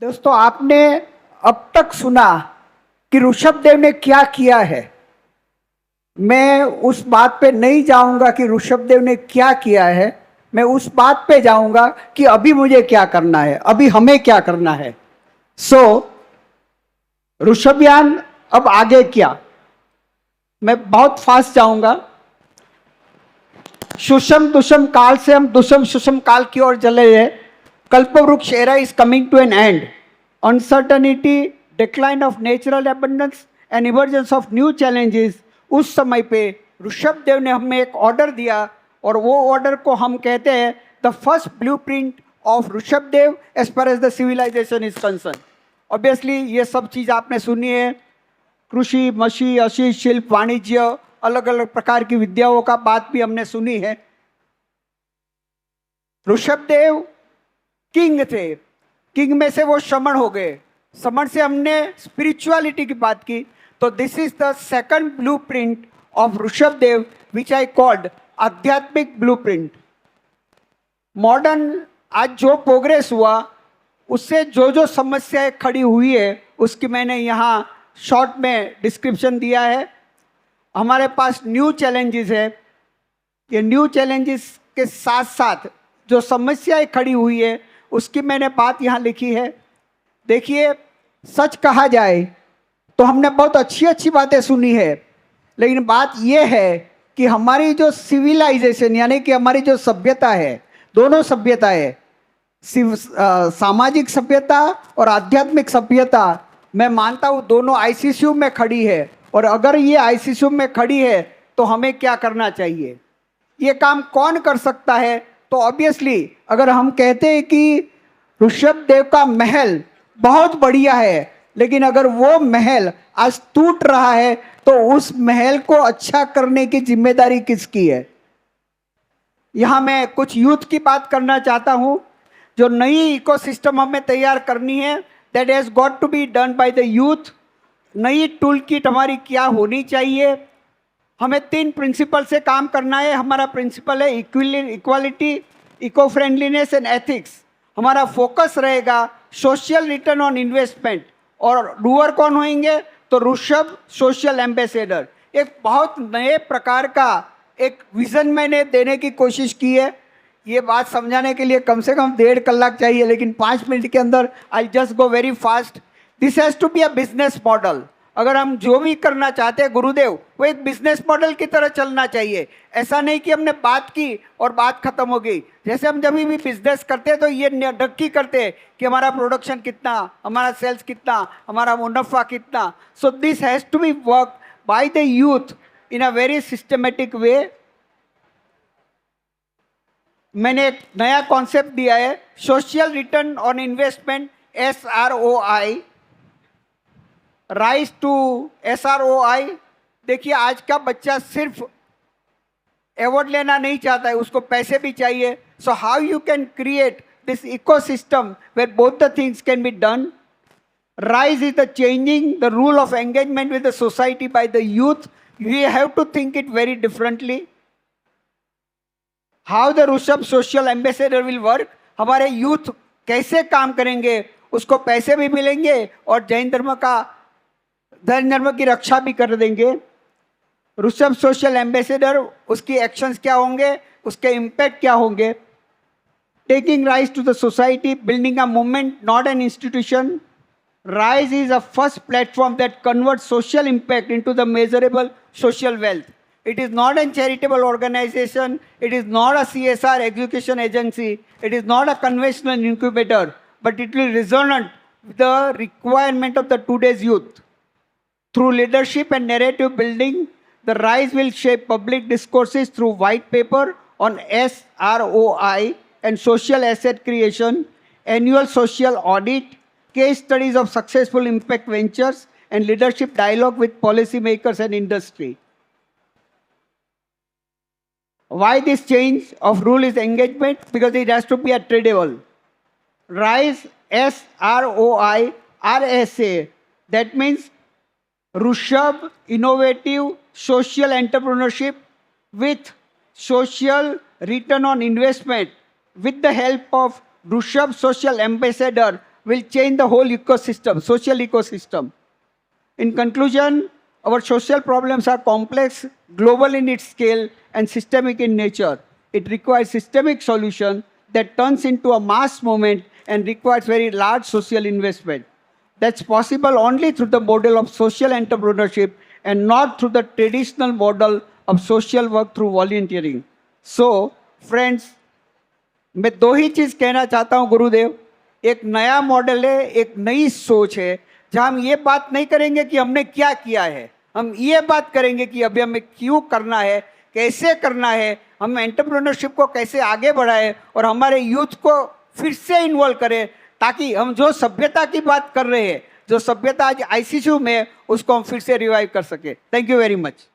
दोस्तों, आपने अब तक सुना कि ऋषभ देव ने क्या किया है। मैं उस बात पे नहीं जाऊंगा कि ऋषभ देव ने क्या किया है। मैं उस बात पे जाऊंगा कि अभी मुझे क्या करना है, अभी हमें क्या करना है। सो ऋषभयान अब आगे क्या। मैं बहुत फास्ट जाऊंगा। सुषम दुषम काल से हम दुषम सुषम काल की ओर चले गए। कल्पवृक्ष era is coming to an end. Uncertainty, decline of natural abundance and emergence of new challenges. उस समय पे ऋषभ देव ने हमें एक ऑर्डर दिया और वो ऑर्डर को हम कहते हैं the first blueprint of Rishabh Dev as far as the civilisation is concern. Obviously ये सब चीज़ आपने सुनी है। कृषि, मशी, अशी, शिल्प, वाणिज्य, अलग अलग प्रकार की विद्याओं का बात भी हमने सुनी है। ऋषभ देव किंग थे, किंग में से वो श्रमण हो गए, श्रमण से हमने स्पिरिचुअलिटी की बात की। तो this is the second blueprint of Rishabh Dev which I called आध्यात्मिक ब्लूप्रिंट। मॉडर्न आज जो प्रोग्रेस हुआ उससे जो जो समस्याएं खड़ी हुई है उसकी मैंने यहाँ शॉर्ट में डिस्क्रिप्शन दिया है। हमारे पास न्यू चैलेंजेस है। ये न्यू चैलेंजेस के साथ साथ जो समस्याएं खड़ी हुई है उसकी मैंने बात यहाँ लिखी है। देखिए, सच कहा जाए तो हमने बहुत अच्छी अच्छी बातें सुनी है, लेकिन बात यह है कि हमारी जो सिविलाइजेशन यानी कि हमारी जो सभ्यता है, दोनों सभ्यता है, सामाजिक सभ्यता और आध्यात्मिक सभ्यता, मैं मानता हूँ दोनों आईसीयू में खड़ी है। और अगर ये आईसीयू में खड़ी है तो हमें क्या करना चाहिए, ये काम कौन कर सकता है। तो ऑब्वियसली अगर हम कहते हैं कि ऋषभ देव का महल बहुत बढ़िया है, लेकिन अगर वो महल आज टूट रहा है तो उस महल को अच्छा करने की जिम्मेदारी किसकी है। यहां मैं कुछ यूथ की बात करना चाहता हूं। जो नई इकोसिस्टम हमें तैयार करनी है, that has got to be done by the youth. नई टूल किट हमारी क्या होनी चाहिए। हमें 3 प्रिंसिपल से काम करना है। हमारा प्रिंसिपल है equality, eco friendliness and ethics. हमारा फोकस रहेगा सोशल रिटर्न ऑन इन्वेस्टमेंट। और डूअर कौन होंगे, तो ऋषभ सोशल एम्बेसडर। एक बहुत नए प्रकार का एक विजन मैंने देने की कोशिश की है। ये बात समझाने के लिए कम से कम 1.5 कलाक चाहिए, लेकिन 5 मिनट के अंदर I just go very fast. This has to be a business model. अगर हम जो भी करना चाहते हैं गुरुदेव, वो एक बिजनेस मॉडल की तरह चलना चाहिए। ऐसा नहीं कि हमने बात की और बात खत्म हो गई। जैसे हम जब भी बिजनेस करते हैं तो ये नक्की करते हैं कि हमारा प्रोडक्शन कितना, हमारा सेल्स कितना, हमारा मुनाफा कितना। So this has to be work by the youth in a very systematic way. मैंने एक नया कॉन्सेप्ट दिया है, social return on investment, SROI, rise to SROI। देखिए, आज का बच्चा सिर्फ अवार्ड लेना नहीं चाहता है, उसको पैसे भी चाहिए। So how you can create this ecosystem where both the things can be done. Rise is the changing the rule of engagement with the society by the youth. We have to think it very differently. How the Rishabh social ambassador will work. हमारे youth कैसे काम करेंगे, उसको पैसे भी मिलेंगे और जैन धर्म की रक्षा भी कर देंगे। ऋषभ सोशल एम्बेसडर, उसकी एक्शंस क्या होंगे, उसके इम्पैक्ट क्या होंगे। Taking rise to the society, building a movement not an institution. Rise is a first platform that converts social impact into the measurable social wealth. It is not a charitable organization. It is not a CSR education agency. It is not a conventional incubator, but it will resonate with the requirement of the today's youth. Through leadership and narrative building, the Rise will shape public discourses through white paper on SROI and social asset creation, annual social audit, case studies of successful impact ventures, and leadership dialogue with policymakers and industry. Why this change of rule is engagement? Because it has to be a tradable. Rise, SROI, RSA. That means Rishabh innovative social entrepreneurship with social return on investment. With the help of Rishabh social ambassador, will change the whole ecosystem, social ecosystem. In conclusion, our social problems are complex, global in its scale, and systemic in nature. It requires systemic solution that turns into a mass movement and requires very large social investment. That's possible only through the model of social entrepreneurship and not through the traditional model of social work through volunteering. So, friends, मैं दो ही चीज़ कहना चाहता हूँ गुरुदेव। एक नया model है, एक नई सोच है, जहाँ हम ये बात नहीं करेंगे कि हमने क्या किया है, हम ये बात करेंगे कि अभी हमें क्यों करना है, कैसे करना है, हम एंटरप्रेन्योरशिप को कैसे आगे बढ़ाएं और हमारे यूथ को फिर से इन्वॉल्व करें, ताकि हम जो सभ्यता की बात कर रहे हैं, जो सभ्यता आज आईसीयू में है, उसको हम फिर से रिवाइव कर सके। Thank you very much.